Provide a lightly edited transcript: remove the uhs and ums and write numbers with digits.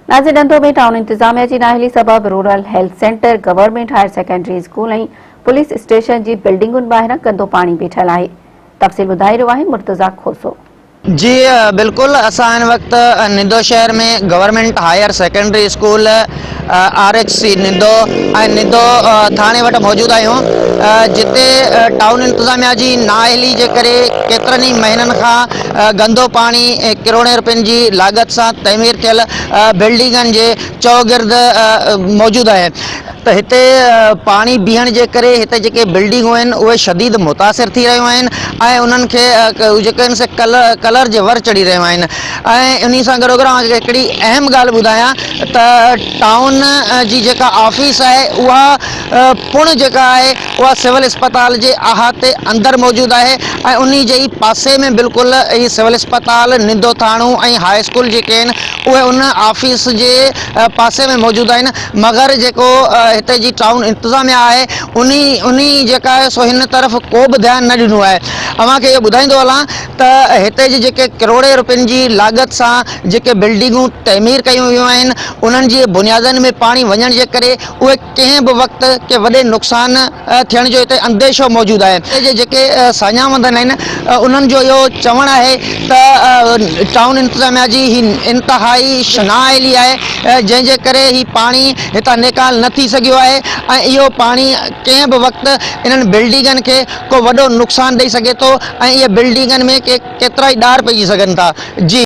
नाज़िरंदो में टाउन इंतजामिया की नाअहली सबब rural health centre, government higher secondary school और पुलिस स्टेशन की बिल्डिंगुनि ॿाहिरां गंदो पानी बीठल है। तफ़सील ॿुधाए रहियो आहे मुर्तज़ा खोसो। जी बिल्कुल, असां हिन वक्त निंदो शहर में government higher secondary school RHC Nindo ऐं निंदो थाने वटि मौजूद आहियूं, जिते टाउन इंतजामिया जी नाअहली जे करे केतिरनि ई महीननि खां गंदो पानी करोड़े रुपयनि जी लागत सां तमीर थियल बिल्डिंगनि जे चौगिर्द मौजूद है। तो हिते पानी बीहण जे करे हिते जेके बिल्डिंगूं आहिनि उहे शदीद मुतासिर थी रहियूं आहिनि ऐं उन्हनि खे जेके आहिनि से कलर जे वर चढ़ी रहियूं आहिनि। ऐं उन्ही सां गॾो गॾु हिकिड़ी अहम ॻाल्हि ॿुधायां त टाउन जी जेका ऑफिस आहे उहा पुण जेका आहे उहा सिविल अस्पताल जे अहाते अंदरि मौजूदु आहे ऐं उन्ही जे ई पासे में बिल्कुलु ही सिविल अस्पताल, निंदो थाणो ऐं हाई स्कूल जेके आहिनि उहे उन ऑफिस जे पासे में मौजूदु आहिनि। मगर जेको हिते जी टाउन इंतजामिया आहे उन्ही जेका आहे सो हिन तरफ़ को बि ध्यानु न ॾिनो आहे। अव्हांखे इहो ॿुधाईंदो हलां त हिते जी जेके करोड़े रुपयनि जी लागत सां जेके बिल्डिंगूं तमीर कयूं वियूं आहिनि उन्हनि जी बुनियादनि में पाणी वञण जे करे उहे कंहिं बि वक़्तु के वॾे नुक़सान थियण जो हिते अंदेशो मौजूदु आहे। हिते जेके साञावंदड़ आहिनि उन्हनि जो इहो चवणु आहे त टाउन इंतजामिया जी ही इंतिहाई नाअहली आहे, जंहिंजे करे ही पाणी हितां निकाल न थी सघियो आहे ऐं इहो पाणी कंहिं बि वक़्तु इन्हनि बिल्डिंगनि खे को वॾो नुक़सान ॾेई सघे थो ऐं इहे बिल्डिंगनि में केतिरा ई ॾार पइजी सघनि था। जी।